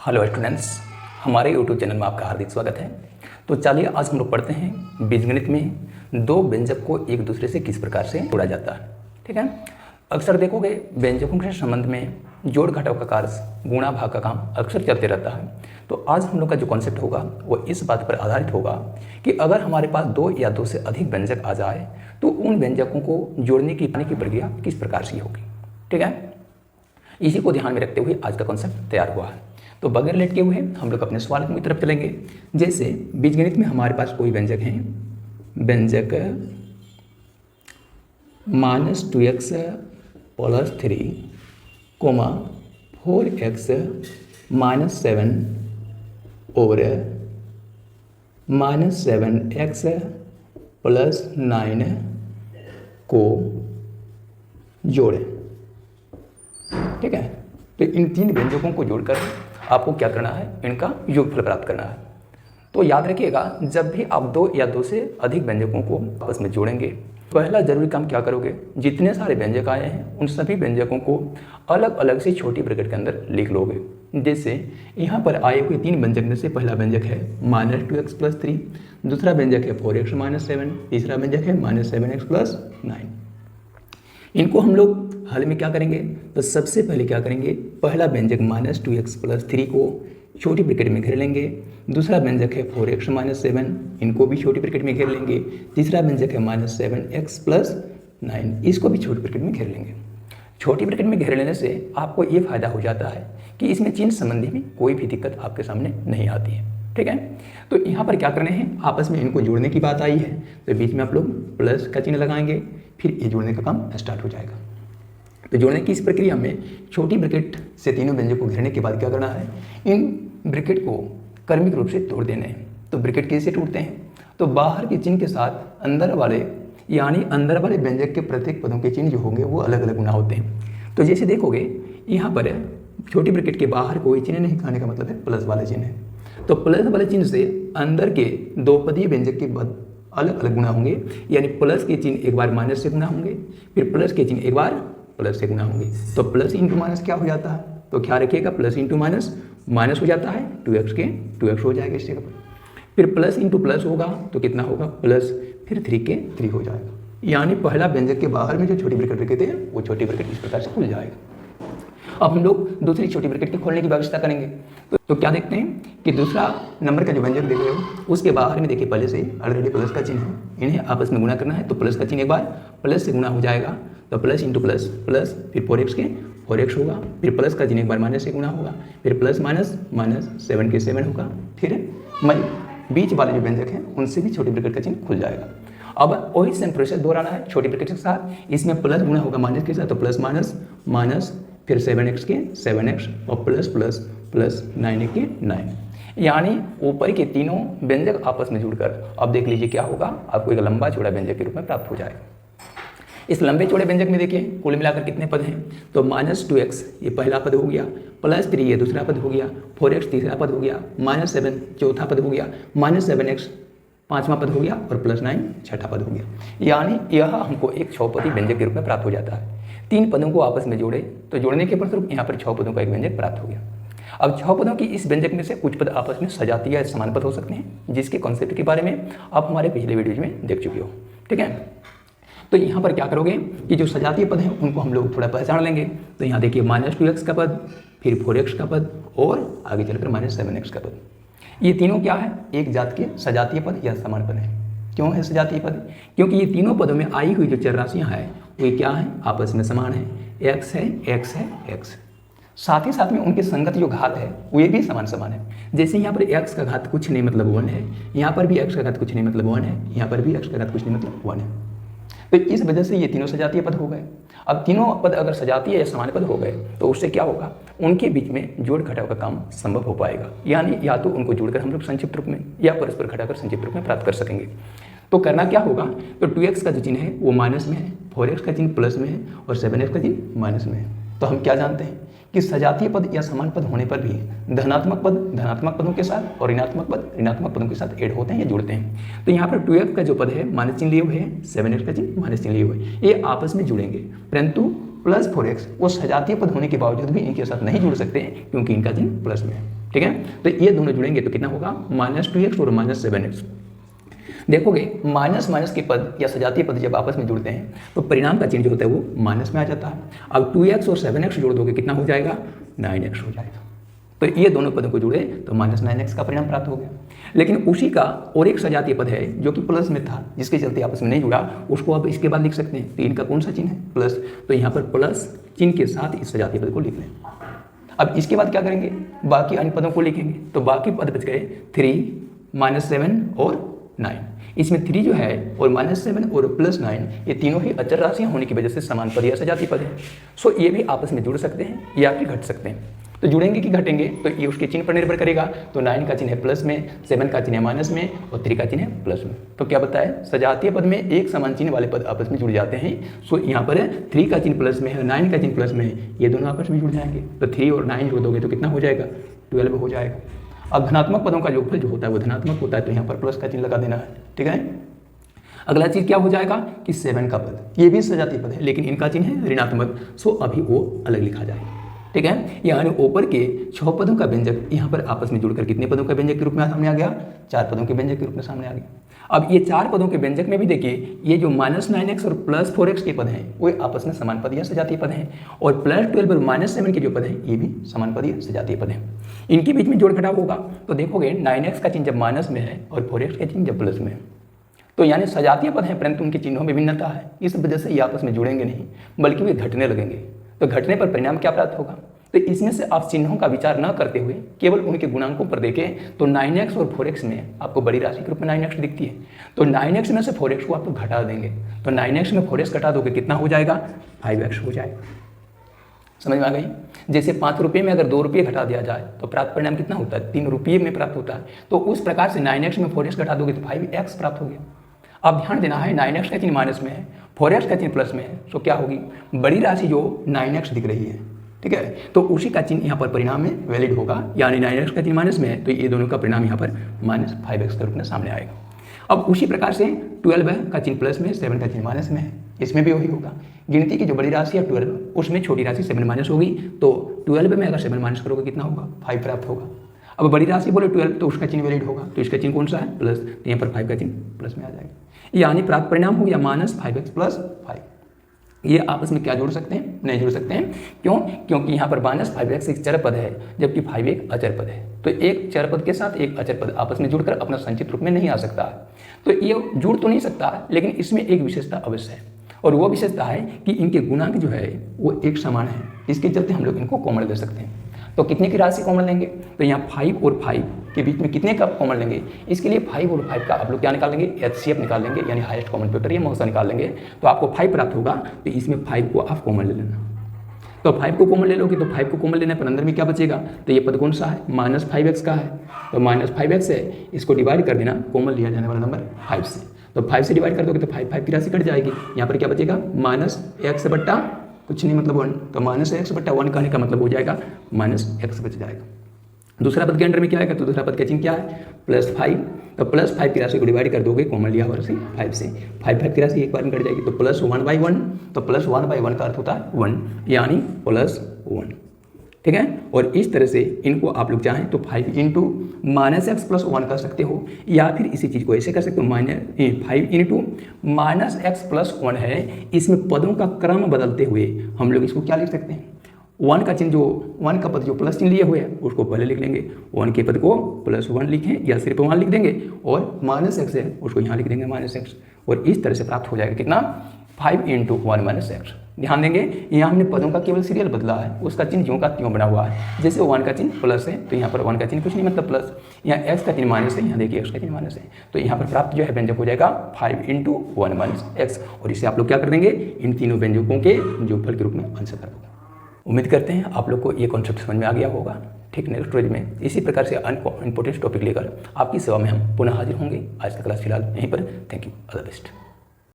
Hello students, हमारे YouTube channel में आपका हार्दिक स्वागत है। तो चलिए आज हम लोग पढ़ते हैं बीजगणित में दो व्यंजक को एक दूसरे से किस प्रकार से जोड़ा जाता है। ठीक है, अक्सर देखोगे व्यंजकों के संबंध में जोड़ घटाव का कार्य गुणा भाग का काम अक्सर चलते रहता है। तो आज हम लोग का जो कॉन्सेप्ट होगा वो इस बात पर आधारित होगा कि अगर हमारे पास दो या दो से अधिक व्यंजक आ जाए तो उन व्यंजकों को जोड़ने की प्रक्रिया किस प्रकार से होगी। ठीक है, इसी को ध्यान में रखते हुए आज का कॉन्सेप्ट तैयार हुआ है। तो बगैर लेट के हुए हम लोग अपने सवाल की तरफ चलेंगे। जैसे बीजगणित में हमारे पास कोई व्यंजक है, व्यंजक -2x + 3, 4x - 7 और -7x + 9 को जोड़ें। ठीक है, तो इन तीन व्यंजकों को जोड़कर आपको क्या करना है, इनका योगफल प्राप्त करना है। तो याद रखिएगा, जब भी आप दो या दो से अधिक व्यंजकों को आपस में जोड़ेंगे, पहला जरूरी काम क्या करोगे, जितने सारे व्यंजक आए हैं उन सभी व्यंजकों को अलग अलग से छोटी ब्रैकेट के अंदर लिख लोगे। जैसे यहाँ पर आए हुए तीन व्यंजक में से पहला व्यंजक है -2x + 3, दूसरा व्यंजक है 4x - 7, तीसरा व्यंजक है -7x + 9। इनको हम लोग हल में क्या करेंगे, तो सबसे पहले क्या करेंगे, पहला व्यंजक -2x + 3 को छोटी ब्रैकेट में घेर लेंगे, दूसरा व्यंजक है 4x - 7, इनको भी छोटी ब्रैकेट में घेर लेंगे, तीसरा व्यंजक है -7x + 9, इसको भी छोटी ब्रैकेट में घेर लेंगे। छोटी ब्रैकेट में घेर लेने से आपको ये फायदा हो जाता है कि इसमें चिन्ह संबंधी में कोई भी दिक्कत आपके सामने नहीं आती है। ठीक है, तो यहाँ पर क्या करने हैं, आपस में इनको जोड़ने की बात आई है तो बीच में आप लोग प्लस का चिन्ह लगाएंगे, फिर ये जोड़ने का काम स्टार्ट हो जाएगा। तो जोड़ने की इस प्रक्रिया में छोटी ब्रैकेट से तीनों व्यंजक को घेरने के बाद क्या करना है, इन ब्रैकेट को क्रमिक रूप से तोड़ देने हैं। तो ब्रैकेट कैसे टूटते हैं, तो बाहर के चिन्ह के साथ अंदर वाले यानी अंदर वाले व्यंजक के प्रत्येक पदों के चिन्ह जो होंगे वो अलग अलग गुना होते हैं। तो जैसे देखोगे यहाँ पर छोटी ब्रैकेट के बाहर कोई चिन्ह नहीं, कहने का मतलब है प्लस वाले चिन्ह है। तो प्लस वाले चिन्ह से अंदर के दो पदीय व्यंजक के पद अलग अलग गुना होंगे, यानी प्लस के चिन्ह एक बार माइनस से गुना होंगे, फिर प्लस के चिन्ह एक बार प्लस से गुना होंगे। तो प्लस इंटू माइनस क्या हो जाता है, तो क्या रखिएगा, प्लस इंटू माइनस माइनस हो जाता है, 2x के 2x हो जाएगा इस जगह पर। फिर प्लस इंटू प्लस होगा तो कितना होगा, प्लस, फिर 3 के 3 हो जाएगा। यानी पहला व्यंजक के बाहर में जो छोटी ब्रैकेट रखे थे वो छोटी ब्रैकेट इस प्रकार से खुल जाएगा। अब हम लोग दूसरी छोटी ब्रैकेट के खोलने की व्यवस्था करेंगे। तो क्या देखते हैं कि दूसरा नंबर का जो व्यंजक देख रहे हो उसके बाहर में देखिए पहले से ऑलरेडी प्लस का चिन्ह है, इन्हें आपस में गुना करना है। तो प्लस का चिन्ह एक बार प्लस से गुना हो जाएगा, तो प्लस इंटू प्लस प्लस, फिर 4x के 4x होगा, फिर प्लस का चिन्ह एक बार माइनस से गुना होगा, फिर प्लस माइनस माइनस 7 के 7 होगा, फिर बीच वाले जो व्यंजक हैं उनसे भी छोटी ब्रैकेट का चिन्ह खुल जाएगा। अब वही सेम प्रोसेस दोहराना है छोटी ब्रैकेट के साथ, इसमें प्लस गुना होगा माइनस के साथ, तो प्लस माइनस माइनस, फिर 7x के 7x और प्लस प्लस प्लस 9 के 9, यानी ऊपर के तीनों व्यंजक आपस में जुड़कर अब देख लीजिए क्या होगा, आपको एक लंबा चौड़ा व्यंजक के रूप में प्राप्त हो जाएगा। इस लंबे चौड़े व्यंजक में देखिए कुल मिलाकर कितने पद हैं, तो -2x ये पहला पद हो गया, +3 ये दूसरा पद हो गया, 4x तीसरा पद हो गया, -7 चौथा पद हो गया, -7x पांचवा पद हो गया और +9 छठा पद हो गया। यानी यह हमको एक 6 पदी व्यंजक के रूप में प्राप्त हो जाता है। 3 पदों को आपस में जोड़े तो जोड़ने के फलस्वरूप यहाँ पर 6 पदों का एक व्यंजक प्राप्त हो गया। अब 6 पदों की इस व्यंजक में से कुछ पद आपस में सजातीय या समान पद हो सकते हैं, जिसके कॉन्सेप्ट के बारे में आप हमारे पिछले वीडियोज में देख चुके हो। ठीक है, तो यहाँ पर क्या करोगे कि जो सजातीय पद हैं उनको हम लोग थोड़ा पहचान लेंगे। तो यहाँ देखिए -2x का पद, फिर 4x का पद और आगे चलकर -7x का पद, ये तीनों क्या है, एक जात के सजातीय पद या समान पद है। क्यों है सजातीय पद, क्योंकि ये तीनों पदों में आई हुई जो चर राशियाँ हैं वे क्या हैं, आपस में समान है, x है x है x। साथ ही साथ में उनके संगत जो घात है वे भी समान समान है। जैसे यहाँ पर x का घात कुछ नहीं मतलब 1 है, यहाँ पर भी x का घात कुछ नहीं मतलब 1 है, यहाँ पर भी x का घात कुछ नहीं मतलब 1 है। तो इस वजह से ये तीनों सजातीय पद हो गए। अब तीनों पद अगर सजातीय या समान पद हो गए तो उससे क्या होगा, उनके बीच में जोड़ घटाव का काम संभव हो पाएगा, यानी या तो उनको जोड़कर हम लोग संक्षिप्त रूप में या परस्पर घटाकर संक्षिप्त रूप में प्राप्त कर सकेंगे। तो करना क्या होगा, तो 2x का जो चिन्ह है वो माइनस में है, 4x का चिन्ह प्लस में है और 7x का चिन्ह माइनस में है। तो हम क्या जानते हैं कि सजातीय पद या समान पद होने पर भी धनात्मक पद धनात्मक पदों के साथ और ऋणात्मक पद ऋणात्मक पदों के साथ ऐड होते हैं या जुड़ते हैं। तो यहाँ पर 2x का जो पद है माइनस चिन्ह लिए हुए है, 7x का चिन्ह माइनस चिन्ह लिए हुए, ये आपस में जुड़ेंगे, परंतु +4x वो सजातीय पद होने के बावजूद भी इनके साथ नहीं जुड़ सकते क्योंकि इनका चिन्ह प्लस में है। ठीक है। तो ये दोनों जुड़ेंगे तो कितना होगा, -2x और -7x। देखोगे माइनस माइनस के पद या सजातीय पद जब आपस में जुड़ते हैं तो परिणाम का चिन्ह जो होता है वो माइनस में आ जाता है। अब 2x और 7x जोड़ दोगे कितना हो जाएगा, 9x हो जाएगा। तो ये दोनों पदों को जुड़े तो -9x का परिणाम प्राप्त हो गया। लेकिन उसी का और एक सजातीय पद है जो कि प्लस में था, जिसके चलते आपस में नहीं जुड़ा, उसको आप इसके बाद लिख सकते हैं। तो इनका कौन सा चिन्ह है, प्लस, तो यहाँ पर प्लस चिन्ह के साथ इस सजातीय पद को लिख लें। अब इसके बाद क्या करेंगे, बाकी अन्य पदों को लिखेंगे। तो बाकी पद बच गए 3, -7 और 9। इसमें 3 जो है और -7 और +9 ये तीनों ही अचर राशियाँ होने की वजह से समान पद या सजातीय पद है। सो ये भी आपस में जुड़ सकते हैं या फिर घट सकते हैं। तो जुड़ेंगे कि घटेंगे तो ये उसके चिन्ह पर निर्भर करेगा। तो 9 का चिन्ह है प्लस में, 7 का चिन्ह है माइनस में और 3 का चिन्ह है प्लस में। तो क्या बताया, सजातीय पद में एक समान चिन्ह वाले पद आपस में जुड़ जाते हैं। सो यहाँ पर 3 का चिन्ह प्लस में है, 9 का चिन्ह प्लस में है, ये दोनों आपस में जुड़ जाएंगे। तो 3 और 9 जोड़ दोगे तो कितना हो जाएगा, 12 हो जाएगा। अब धनात्मक पदों का योगफल जो होता है वो धनात्मक होता है, तो यहाँ पर प्लस का चिन्ह लगा देना है, ठीक है। अगला चीज क्या हो जाएगा कि 7 का पद, ये भी सजातीय पद है लेकिन इनका चिन्ह है ऋणात्मक। सो अभी वो अलग लिखा जाएगा, ठीक है। यानी ऊपर के 6 पदों का व्यंजक यहाँ पर आपस में जुड़कर कितने पदों का व्यंजक के रूप में सामने आ गया, 4 पदों के व्यंजक के रूप में सामने आ गया। अब ये 4 पदों के व्यंजक में भी देखिए, ये जो -9x और +4x के पद हैं वो आपस में समान पद या सजातीय पद हैं, और +12 और -7 के जो पद हैं ये भी समान पद या सजातीय पद हैं। इनके बीच में जोड़ घटाव होगा। तो देखोगे 9x का चिन्ह जब माइनस में है और 4x का चिन्ह जब प्लस में है, तो यानी सजातीय पद हैं परंतु उनके चिन्हों में भिन्नता है। इस वजह से ये आपस में जुड़ेंगे नहीं बल्कि वे घटने लगेंगे। तो घटने पर परिणाम क्या प्राप्त होगा, तो इसमें से आप चिन्हों का विचार न करते हुए केवल उनके गुणांकों पर देखें तो 9x और 4x में आपको बड़ी राशि के रूप में 9x दिखती है। तो 9x में से 4x को आप तो घटा देंगे, तो 9x में 4x घटा दोगे कितना हो जाएगा, 5x हो जाएगा। समझ में आ गई। जैसे 5 रुपये में अगर 2 रुपये घटा दिया जाए तो प्राप्त परिणाम कितना होता है, 3 रुपये में प्राप्त होता है। तो उस प्रकार से 9x में 4x घटा दोगे तो 5x प्राप्त हो गया। अब ध्यान देना है 9x का चिन्ह माइनस में है, 4x का चिन्ह प्लस में है, तो क्या होगी, बड़ी राशि जो 9x दिख रही है, ठीक है, तो उसी का चिन्ह यहाँ पर परिणाम में वैलिड होगा। यानी 9x का चिन्ह माइनस में है तो ये दोनों का परिणाम यहाँ पर -5x के रूप में सामने आएगा। अब उसी प्रकार से 12 का चिन्ह प्लस में, 7 का चिन्ह माइनस में है, इसमें भी वही होगा। गिनती की जो बड़ी राशि है 12, उसमें छोटी राशि 7 माइनस होगी। तो 12 में अगर 7 माइनस करोगे कितना होगा, 5 प्राप्त होगा। अब बड़ी राशि बोले 12 तो उसका चिन्ह वैलिड होगा, तो इसका चिन्ह कौन सा है, प्लस, तो यहाँ पर 5 का चिन्ह प्लस में आ जाएगा। यानी प्राप्त परिणाम हो गया -5x + 5। ये आपस में क्या जोड़ सकते हैं, नहीं जोड़ सकते हैं। क्यों, क्योंकि यहाँ पर -5x एक चर पद है जबकि 5 एक अचर पद है। तो एक चर पद के साथ एक अचर पद आपस में जुड़कर अपना संचित रूप में नहीं आ सकता है। तो ये जुड़ तो नहीं सकता, लेकिन इसमें एक विशेषता अवश्य है, और वो विशेषता है कि इनके गुणांक जो है वो एक समान है। इसके चलते हम लोग इनको कॉमन ले सकते हैं। तो कितने की राशि कॉमन लेंगे, तो यहाँ 5 और 5 के बीच में कितने का कॉमन लेंगे, इसके लिए 5 और 5 का आप लोग क्या निकालेंगे, HCF निकाल लेंगे, यानी हाईएस्ट कॉमन फैक्टर या मौसा निकाल लेंगे। तो आपको 5 प्राप्त होगा, तो इसमें 5 को आप कॉमन ले लेना। तो 5 को कॉमन ले लोगे तो 5 को कॉमन लेने पर अंदर में क्या बचेगा, तो ये पद कौन सा है, -5x का है। तो -5x है, इसको डिवाइड कर देना कॉमन लिया जाने वाला नंबर 5 से। तो 5 से डिवाइड कर दोगे तो 5 की राशि कट जाएगी। यहाँ पर क्या बचेगा, -x बट्टा कुछ नहीं मतलब 1, तो -x बट्टा 1 कहने का मतलब हो जाएगा -x बच जाएगा। दूसरा पद के अंडर में क्या आएगा, तो दूसरा पद का चिन्ह क्या है, +5। तो +5 की राशि को डिवाइड कर दोगे कॉमन लिया हुआ राशि 5 से, 5 की राशि एक बार में कट जाएगी। तो +1/1, तो +1/1 का अर्थ होता है 1, यानी +1, ठीक है। और इस तरह से इनको आप लोग चाहें तो 5 × -x + 1 कर सकते हो, या फिर इसी चीज़ को ऐसे कर सकते हो, 5 × -x + 1 है। इसमें पदों का क्रम बदलते हुए हम लोग इसको क्या लिख सकते हैं, 1 का चिन्ह जो 1 का पद जो प्लस चिन्ह लिए हुए है उसको पहले लिख लेंगे, 1 के पद को +1 लिखें या सिर्फ 1 लिख देंगे, और -x है उसको यहाँ लिख देंगे -x, और इस तरह से प्राप्त हो जाएगा कितना, 5 × 1 - x। ध्यान देंगे यहाँ हमने पदों का केवल सीरियल बदला है, उसका चिन्ह ज्यों का त्यों बना हुआ है। जैसे 1 का चिन्ह प्लस है तो यहाँ पर 1 का चिन्ह कुछ नहीं मतलब प्लस, यहाँ x का चिन्ह माइनस है, यहाँ देखिए x का चिन्ह माइनस है, तो यहाँ पर प्राप्त जो है व्यंजक हो जाएगा 5 × 1 - x। और इसे आप लोग क्या कर देंगे, इन तीनों व्यंजकों के योगफल के रूप में आंसर कर दोगे। उम्मीद करते हैं आप लोग को ये कॉन्सेप्ट समझ में आ गया होगा। ठीक, नेक्स्ट रोज में इसी प्रकार से इंपॉर्टेंट टॉपिक लेकर आपकी सेवा में हम पुनः हाजिर होंगे। आज का क्लास फिलहाल यहीं पर, thank you, all the best.